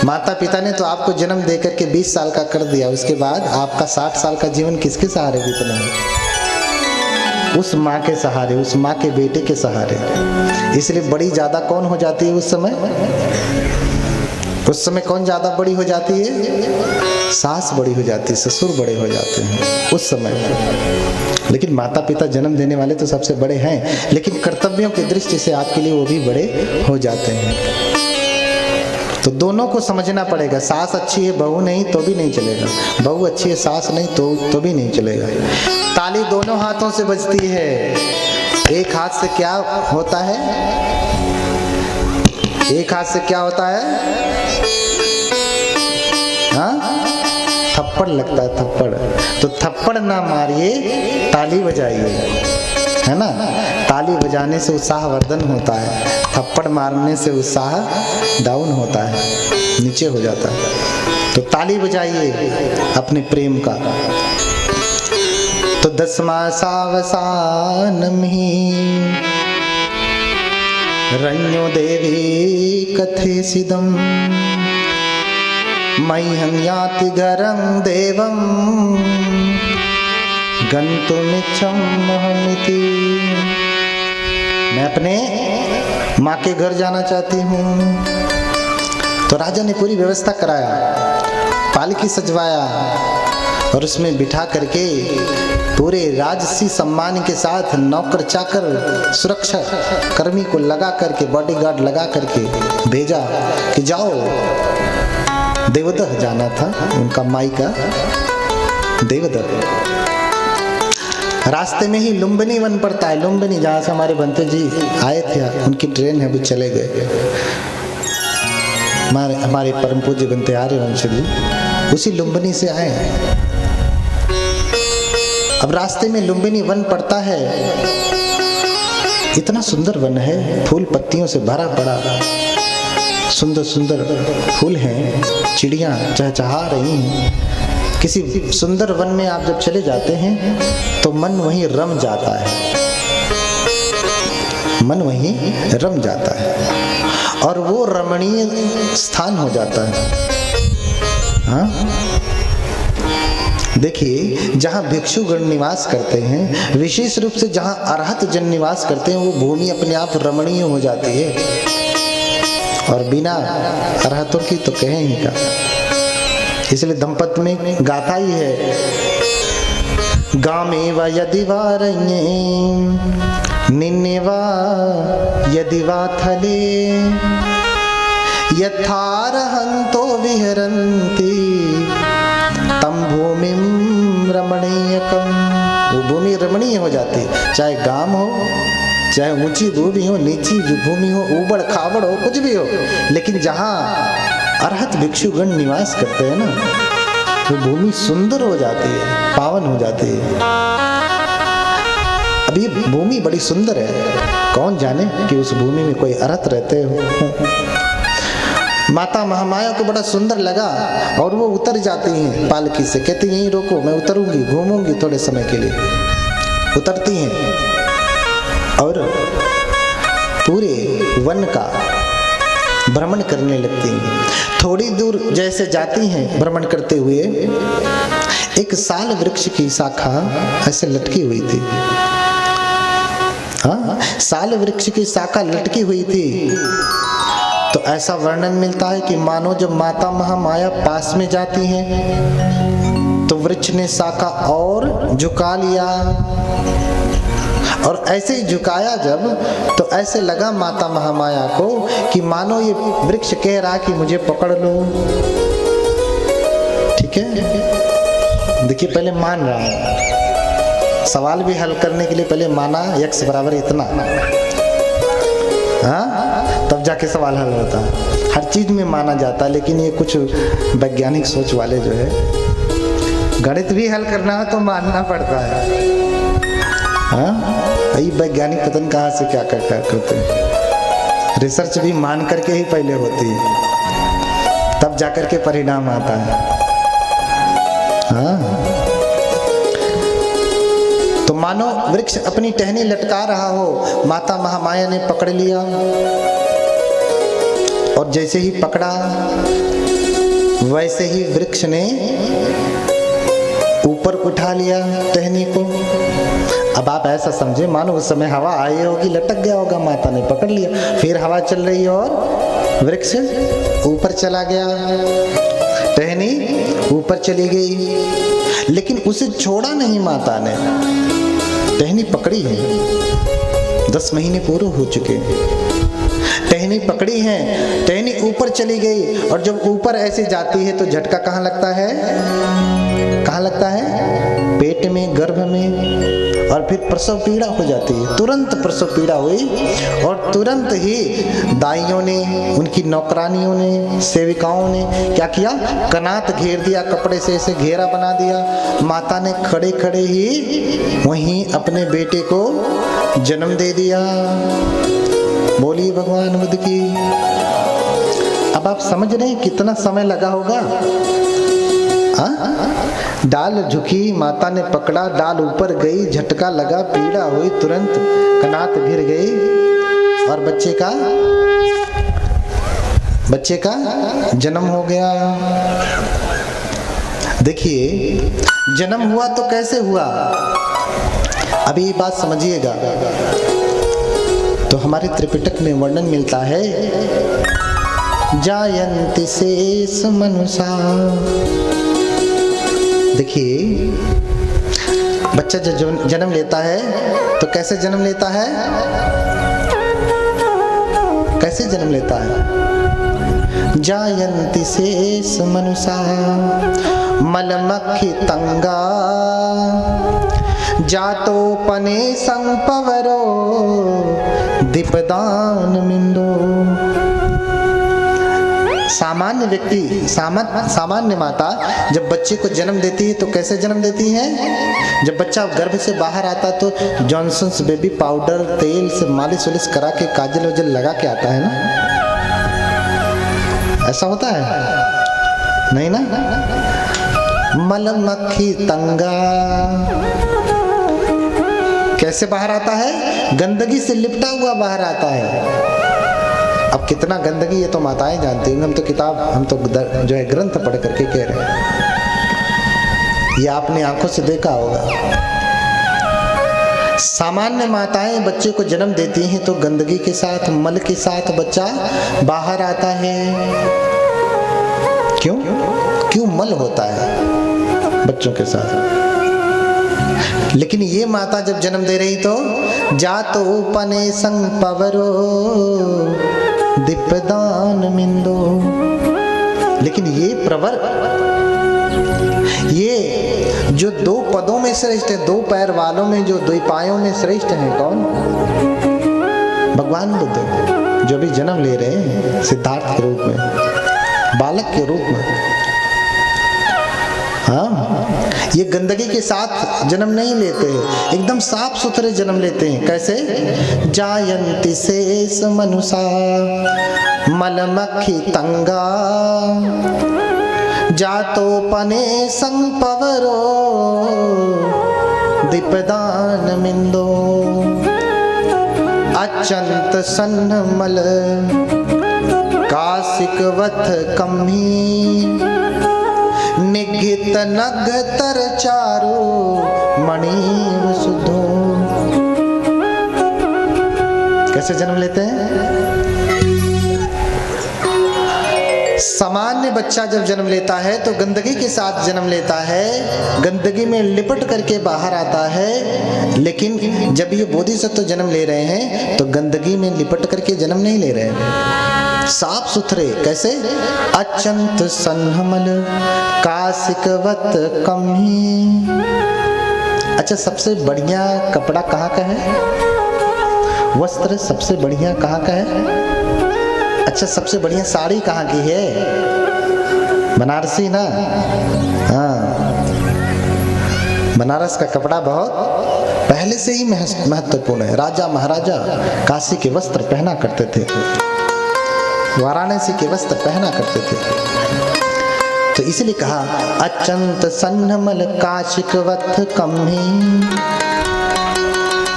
माता पिता ने तो आपको जन्म देकर के 20 साल का कर दिया, उसके बाद आपका 60 साल का जीवन किसके सहारे बीतना है? उस माँ के सहारे, उस माँ के बेटे के सहारे। इसलिए बड़ी ज्यादा कौन हो जाती है उस समय? उस समय कौन ज्यादा बड़ी हो जाती है? सास बड़ी हो जाती है, ससुर बड़े हो जाते हैं उस समय। लेकिन माता पिता जन्म देने वाले तो सबसे बड़े हैं, लेकिन कर्तव्यों की दृष्टि से आपके लिए वो भी बड़े हो जाते हैं। तो दोनों को समझना पड़ेगा। सास अच्छी है, बहू नहीं तो भी नहीं चलेगा। बहू अच्छी है, सास नहीं तो भी नहीं चलेगा। ताली दोनों हाथों से बजती है। एक हाथ से क्या होता है? एक हाथ से क्या होता है? हाँ, थप्पड़ लगता है, थप्पड़। तो थप्पड़ ना मारिए, ताली बजाइए। है ना। ताली बजाने से उत्साह वर्धन होता है, थप्पड़ मारने से उत्साह डाउन होता है, नीचे हो जाता है। तो ताली बजाइए अपने प्रेम का। तो दशमासावसानमहि रण्यो देवी कथेसिदं मह्यं याति गरं देवं गन्तुमिच्छमहमिति। मैं अपने माँ के घर जाना चाहती हूँ। तो राजा ने पूरी व्यवस्था कराया, पालकी सजवाया और उसमें बिठा करके पूरे राजसी सम्मान के साथ नौकर चाकर सुरक्षा कर्मी को लगा करके, बॉडीगार्ड लगा करके भेजा कि जाओ। देवदह जाना था उनका मायका देवदह। रास्ते में ही लुम्बिनी वन पड़ता है, लुम्बिनी जहाँ से हमारे बंते जी आए थे, उनकी ट्रेन है, अभी चले गए। हमारे परम पूज्य बनते आर्य वंश जी उसी लुम्बिनी से आए। अब रास्ते में लुम्बिनी वन पड़ता है, इतना सुंदर वन है, फूल पत्तियों से भरा पड़ा, सुंदर सुंदर फूल हैं, चिड़ियां चहचहा रही हैं। किसी सुंदर वन में आप जब चले जाते हैं तो मन वहीं रम जाता है, मन वहीं रम जाता है और वो रमणीय स्थान हो जाता है। हाँ, देखिए जहाँ भिक्षुगण निवास करते हैं, विशेष रूप से जहाँ अरहत जन निवास करते हैं, वो भूमि अपने आप रमणीय हो जाती है। और बिना अरहतों की तो कहें ही का। इसलिए दंपत में गाथा ही है, गामे व यदि वा रण्ये निन्ने वा यदि वा थले यथारहंतो विहरन्ति तम भूमिम रमणीयकम। वो भूमि रमणीय हो जाती, चाहे गांव हो, चाहे ऊंची भूमि हो, नीची भूमि हो, ऊबड़ खाबड़ हो, कुछ भी हो, लेकिन जहाँ अरहत भिक्षुगण निवास करते हैं ना, वो भूमि सुंदर हो जाती है, पावन हो जाती है। अभी भूमि बड़ी सुंदर है, कौन जाने कि उस भूमि में कोई अरहत रहते हो। माता महामाया को बड़ा सुंदर लगा और वो उतर जाती हैं पालकी से, कहती यहीं रोको, मैं उतरूंगी, घूमूंगी थोड़े समय के लिए। उतरती हैं और पूरे वन का भ्रमण करने लगती हैं। थोड़ी दूर जैसे जाती हैं भ्रमण करते हुए, एक साल वृक्ष की शाखा ऐसे लटकी हुई थी। हाँ, साल वृक्ष की शाखा लटकी हुई थी। तो ऐसा वर्णन मिलता है कि मानो जब माता महामाया पास में जाती हैं तो वृक्ष ने शाखा और झुका लिया, और ऐसे ही झुकाया जब, तो ऐसे लगा माता महामाया को कि मानो ये वृक्ष कह रहा कि मुझे पकड़ लो। ठीक है, देखिए पहले मान रहा है, सवाल भी हल करने के लिए पहले माना x बराबर इतना, हाँ, तब जाके सवाल हल होता है। हर चीज में माना जाता है, लेकिन ये कुछ वैज्ञानिक सोच वाले जो है, गणित भी हल करना है तो मानना पड़ता है। हाँ, यही वैज्ञानिक पतन कहाँ से क्या करते हैं, रिसर्च भी मान करके ही पहले होती है, तब जाकर के परिणाम आता है। हाँ, तो मानो वृक्ष अपनी टहनी लटका रहा हो, माता महामाया ने पकड़ लिया, और जैसे ही पकड़ा वैसे ही वृक्ष ने ऊपर उठा लिया टहनी को। अब आप ऐसा समझे, मानो उस समय हवा आई होगी, लटक गया होगा, माता ने पकड़ लिया, फिर हवा चल रही है और वृक्ष ऊपर चला गया, टहनी ऊपर चली गई, लेकिन उसे छोड़ा नहीं माता ने, टहनी पकड़ी है। 10 महीने पूरे हो चुके, टहनी पकड़ी है, टहनी ऊपर चली गई, और जब ऊपर ऐसे जाती है तो झटका कहाँ लगता है, कहाँ लगता है, पेट में, गर्भ में, और फिर प्रसव पीड़ा हो जाती है। तुरंत प्रसव पीड़ा हुई और तुरंत ही दाइयों ने, उनकी नौकरानियों ने, सेविकाओं ने क्या किया, कनात घेर दिया, कपड़े से ऐसे घेरा बना दिया। माता ने खड़े खड़े ही वहीं अपने बेटे को जन्म दे दिया। बोलिए भगवान बुद्ध की। अब आप समझ रहे हैं कितना समय लगा होगा। डाल झुकी, माता ने पकड़ा, डाल ऊपर गई, झटका लगा, पीड़ा हुई, तुरंत कनात भिर गई और बच्चे का जन्म हो गया। देखिए जन्म हुआ तो कैसे हुआ, अभी ये बात समझिएगा। तो हमारे त्रिपिटक में वर्णन मिलता है, जायन्ति शेष मनुषा। देखिए बच्चा जब जन्म लेता है तो कैसे जन्म लेता है, कैसे जन्म लेता है। जायन्ति शेष मनुषा मलमखी तंगा जातोपने संपवरो दीपदान मिंदो। सामान्य व्यक्ति, सामान्य माता जब बच्चे को जन्म देती है तो कैसे जन्म देती है। जब बच्चा गर्भ से बाहर आता तो जॉनसन्स बेबी पाउडर तेल से मालिश वालिश करा के काजल वजल लगा के आता है ना, ऐसा होता है नहीं ना। मलमक्खी तंगा कैसे बाहर आता है, गंदगी से लिपटा हुआ बाहर आता है। अब कितना गंदगी ये तो माताएं जानती होंगी, हम तो किताब, हम तो जो है ग्रंथ पढ़ करके कह रहे हैं, ये आपने आंखों से देखा होगा। सामान्य माताएं बच्चे को जन्म देती हैं तो गंदगी के साथ, मल के साथ बच्चा बाहर आता है। क्यों क्यों मल होता है बच्चों के साथ। लेकिन ये माता जब जन्म दे रही तो जातो पने संग पवरो दीपदान मिंदो। लेकिन ये प्रवर, ये जो दो पदों में श्रेष्ठ है, दो पैर वालों में जो द्विपायों में श्रेष्ठ है कौन, भगवान बुद्ध, जो भी जन्म ले रहे हैं सिद्धार्थ के रूप में, बालक के रूप में। हाँ, ये गंदगी के साथ जन्म नहीं लेते, एकदम साफ सुथरे जन्म लेते हैं। कैसे, जायन्ति शेष मनुषा मलमक्खी तंगा जातोपने संपवरो दीपदान मिंदो। अचंत सन्नमल कासिकवथ कम्ही निघित नग तर चारो मणि सुधो। कैसे जन्म लेते हैं। सामान्य बच्चा जब जन्म लेता है तो गंदगी के साथ जन्म लेता है, गंदगी में लिपट करके बाहर आता है। लेकिन जब ये बोधिसत्व जन्म ले रहे हैं तो गंदगी में लिपट करके जन्म नहीं ले रहे हैं, साफ सुथरे। कैसे, अचंत सन्नमल कासिकवत कम्ही। अच्छा, सबसे बढ़िया कपड़ा कहाँ का है, वस्त्र सबसे बढ़िया कहाँ का है। अच्छा, सबसे बढ़िया साड़ी कहाँ की है, बनारसी ना। हाँ, बनारस का कपड़ा बहुत पहले से ही महत्वपूर्ण है। राजा महाराजा काशी के वस्त्र पहना करते थे, वाराणसी के वस्त्र पहना करते थे। तो इसलिए कहा अचंत सन्नमल काशिकवथ कम्ही।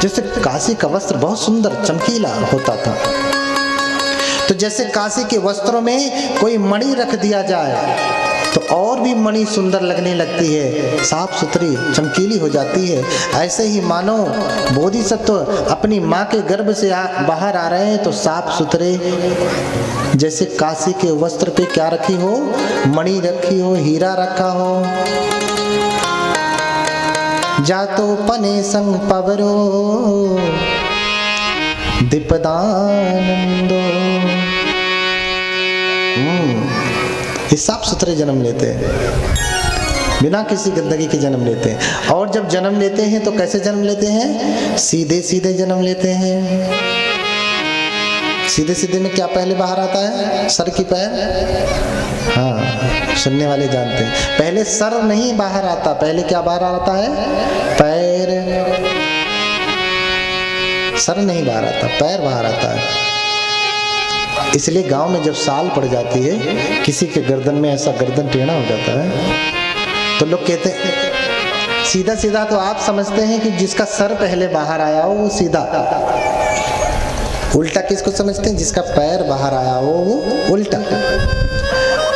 जैसे काशी का वस्त्र बहुत सुंदर चमकीला होता था, तो जैसे काशी के वस्त्रों में कोई मणि रख दिया जाए तो और भी मणि सुंदर लगने लगती है, साफ सुथरी चमकीली हो जाती है। ऐसे ही मानो बोधिसत्व अपनी माँ के गर्भ से बाहर आ रहे हैं तो साफ सुथरे, जैसे काशी के वस्त्र पे क्या रखी हो, मणि रखी हो, हीरा रखा हो। जातो पने संग पवरो दीपदान दो। ये साफ सुथरे जन्म लेते हैं, बिना किसी गंदगी के जन्म लेते हैं। और जब जन्म लेते हैं तो कैसे जन्म लेते हैं, सीधे सीधे जन्म लेते हैं। सीधे सीधे में क्या पहले बाहर आता है, सर की पैर। हाँ, सुनने वाले जानते हैं, पहले सर नहीं बाहर आता, पहले क्या बाहर आता है, पैर। सर नहीं बाहर आता, पैर बाहर आता है। इसलिए गांव में जब साल पड़ जाती है, किसी के गर्दन में ऐसा गर्दन टेढ़ा हो जाता है, तो लोग कहते हैं सीधा सीधा, तो आप समझते हैं कि जिसका सर पहले बाहर आया हो वो सीधा। उल्टा किसको समझते हैं? जिसका पैर बाहर आया हो वो उल्टा।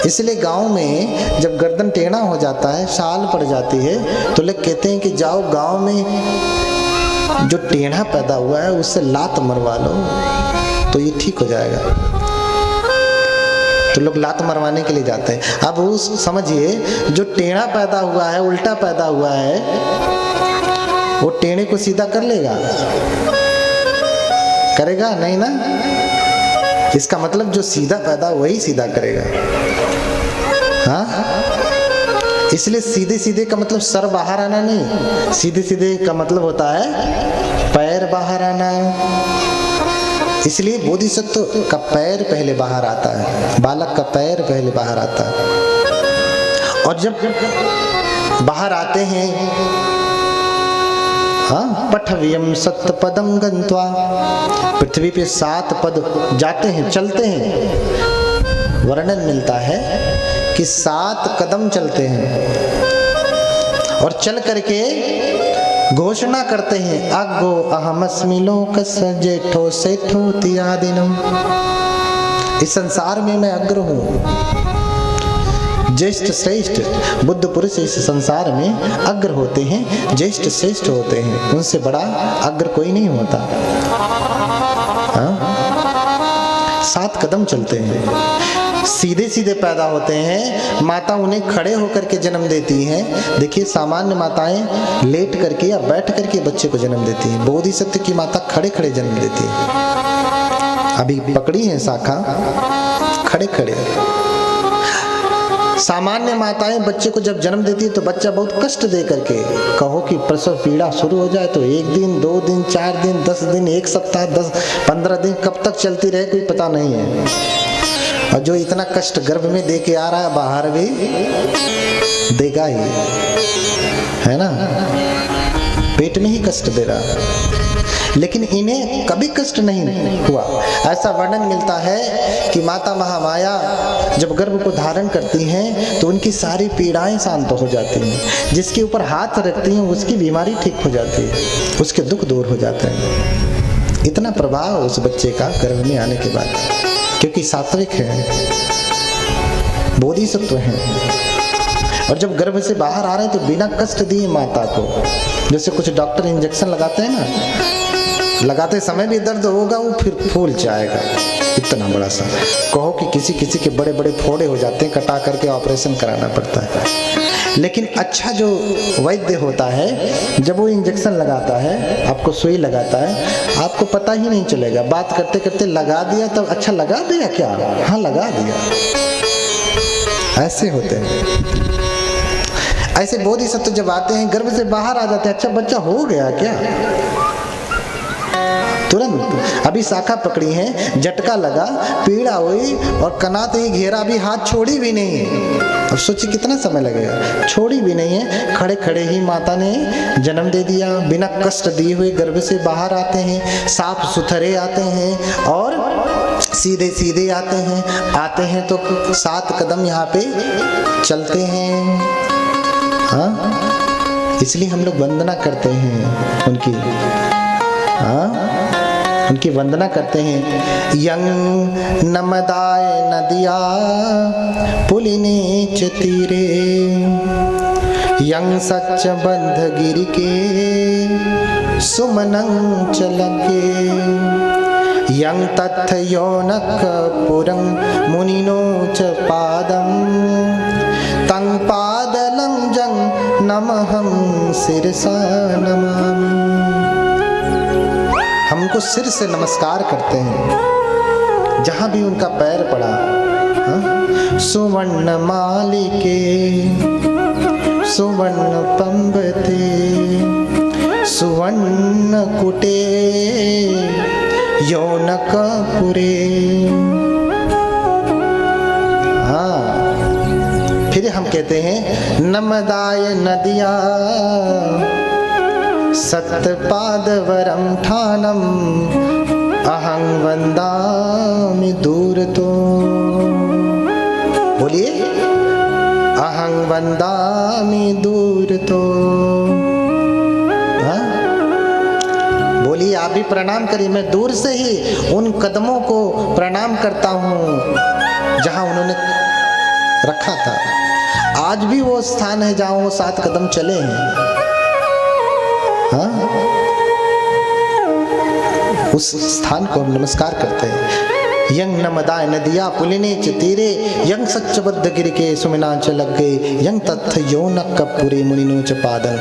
इसलिए गांव में जब गर्दन टेढ़ा हो जाता है, साल पड़ जाती है, तो लोग कहते हैं कि जाओ गांव में जो टेढ़ा पैदा हुआ है उससे लात मरवा लो तो ये ठीक हो जाएगा। तो लोग लात मरवाने के लिए जाते हैं। अब उस समझिए, जो टेढ़ा पैदा हुआ है, उल्टा पैदा हुआ है, वो टेढ़े को सीधा कर लेगा? करेगा नहीं ना। इसका मतलब जो सीधा पैदा वही सीधा करेगा। हाँ, इसलिए सीधे सीधे का मतलब सर बाहर आना नहीं, सीधे सीधे का मतलब होता है पैर बाहर आना। इसलिए बोधिसत्व का पैर पहले बाहर आता है, बालक का पैर पहले बाहर आता है। और जब बाहर आते हैं, हाँ, पठव्यम सत्पदम गंत्वा, पृथ्वी पे 7 पद जाते हैं, चलते हैं। वर्णन मिलता है कि 7 कदम चलते हैं और चल करके घोषणा करते हैं, अगो अहमस्मि लोकस्य जेठो सेठो तियादिनम। इस संसार में मैं अग्र हूँ, ज्येष्ठ श्रेष्ठ। बुद्ध पुरुष इस संसार में अग्र होते हैं, ज्येष्ठ श्रेष्ठ होते हैं, उनसे बड़ा अग्र कोई नहीं होता। हाँ? 7 कदम चलते हैं, सीधे सीधे पैदा होते हैं। माता उन्हें खड़े होकर के जन्म देती हैं। देखिए, सामान्य माताएं लेट करके या बैठ करके बच्चे को जन्म देती हैं, बोधिसत्व की माता खड़े खड़े जन्म देती है। अभी पकड़ी है शाखा, खड़े खड़े। सामान्य माताएं बच्चे को जब जन्म देती है तो बच्चा बहुत कष्ट दे करके, कहो कि प्रसव पीड़ा शुरू हो जाए तो 1 दिन, 2 दिन, 4 दिन, 10 दिन, 1 सप्ताह, 10, 15 दिन, कब तक चलती रहे कोई पता नहीं है। और जो इतना कष्ट गर्भ में दे के आ रहा है, बाहर भी देगा ही, है ना। पेट में ही कष्ट दे रहा है, लेकिन इन्हें कभी कष्ट नहीं हुआ। ऐसा वर्णन मिलता है कि माता महामाया जब गर्भ को धारण करती हैं तो उनकी सारी पीड़ाएं शांत हो जाती हैं। जिसके ऊपर हाथ रखती हैं उसकी बीमारी ठीक हो जाती है, उसके दुख दूर हो जाते हैं। इतना प्रभाव उस बच्चे का गर्भ में आने के बाद, क्योंकि सात्विक है, बोधिसत्व है। और जब गर्भ से बाहर आ रहे हैं तो बिना कष्ट दिए माता को, जैसे कुछ डॉक्टर इंजेक्शन लगाते हैं ना, लगाते समय भी दर्द होगा, वो फिर फूल जाएगा इतना बड़ा सा। कहो कि किसी किसी के बड़े बड़े फोड़े हो जाते हैं, कटा करके ऑपरेशन कराना पड़ता है। लेकिन अच्छा जो वैद्य होता है, जब वो इंजेक्शन लगाता है, आपको सुई लगाता है, आपको पता ही नहीं चलेगा। बात करते करते लगा दिया, तब अच्छा लगा दिया क्या? हाँ, लगा दिया। ऐसे होते हैं। ऐसे बोधिसत्व जब आते हैं, गर्भ से बाहर आ जाते हैं, अच्छा बच्चा हो गया क्या? तुरंत। अभी शाखा पकड़ी है, झटका लगा, पीड़ा हुई और कनात ही घेरा, अभी हाथ छोड़ी भी नहीं है। अब सोचिए कितना समय लगेगा। छोड़ी भी नहीं है, खड़े खड़े ही माता ने जन्म दे दिया। बिना कष्ट दिए हुए गर्भ से बाहर आते हैं, साफ सुथरे आते हैं और सीधे सीधे आते हैं। आते हैं तो 7 कदम यहाँ पे चलते हैं। हाँ, इसलिए हम लोग वंदना करते हैं उनकी। हाँ, उनकी वंदना करते हैं। यं नमदाय नदिया पुलिने च तीरे, यं सच बंध गिरि के सुमनं च लगे, यं तथ योनक पुरं मुनिनो च पादं, तं पादलं जं नमहं शिरसा नमामि। हमको सिर से नमस्कार करते हैं जहां भी उनका पैर पड़ा। सुवर्ण मालिके सुवर्ण पंबते सुवर्ण कुटे यौनकपुरे। हाँ, फिर हम कहते हैं नमदाय नदिया सत्पादवरं ठानम अहं वन्दामि दूरतो। बोलिए, अहं वन्दामि दूरतो। हाँ? बोलिए, आप भी प्रणाम करिए। मैं दूर से ही उन कदमों को प्रणाम करता हूँ जहाँ उन्होंने रखा था। आज भी वो स्थान है जहाँ वो 7 कदम चले हैं। हाँ? उस स्थान को हम नमस्कार करते हैं। यंग नमदाय नदिया पुलिने च तीरे यंग सच्चबद्ध गिरिके सुमिना च लग्गे यंग तत्थ योनक कपूरे मुनिनो च पादं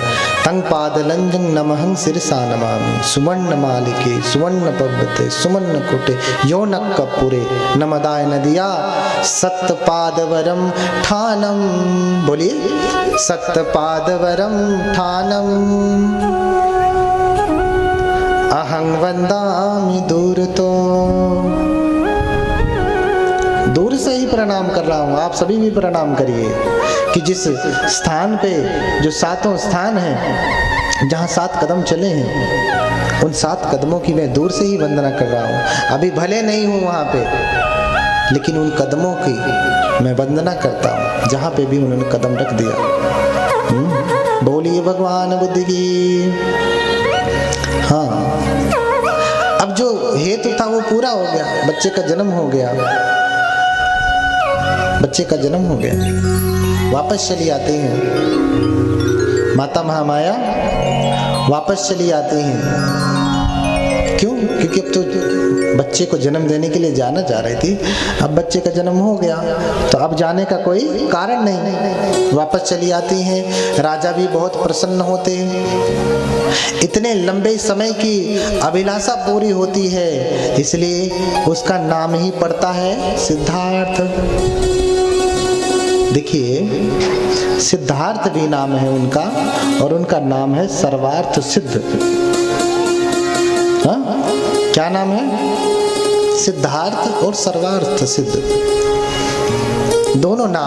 तंग पादलंजंग नमहं सिरसा नमामि सुवर्ण मालिके सुवर्ण पव्वते सुमन्न कुटे योनक कपूरे नमदाय नदिया सत्पादवरम ठानम। बोलिए, सत्पादवरम ठानम अहं वन्दामि दूरतो। दूर से ही प्रणाम कर रहा हूँ, आप सभी भी प्रणाम करिए कि जिस स्थान पे जो 7 स्थान हैं जहाँ 7 कदम चले हैं, उन 7 कदमों की मैं दूर से ही वंदना कर रहा हूँ। अभी भले नहीं हूँ वहाँ पे, लेकिन उन कदमों की मैं वंदना करता हूँ जहाँ पे भी उन्होंने कदम रख दिया। बोलिए भगवान बुद्ध की। हाँ, अब जो हेतु था वो पूरा हो गया, बच्चे का जन्म हो गया। बच्चे का जन्म हो गया, वापस चली आती हैं माता महामाया, वापस चली आती हैं। क्यों? क्योंकि अब तो बच्चे को जन्म देने के लिए जाना जा रही थी, अब बच्चे का जन्म हो गया तो अब जाने का कोई कारण नहीं, वापस चली आती हैं। राजा भी बहुत प्रसन्न होते हैं, इतने लंबे समय की अभिलाषा पूरी होती है, इसलिए उसका नाम ही पड़ता है सिद्धार्थ। देखिए, सिद्धार्थ भी नाम है उनका और उनका नाम है सर्वार्थ सिद्ध। हाँ? क्या नाम है? सिद्धार्थ और सर्वार्थ सिद्ध, दोनों नाम।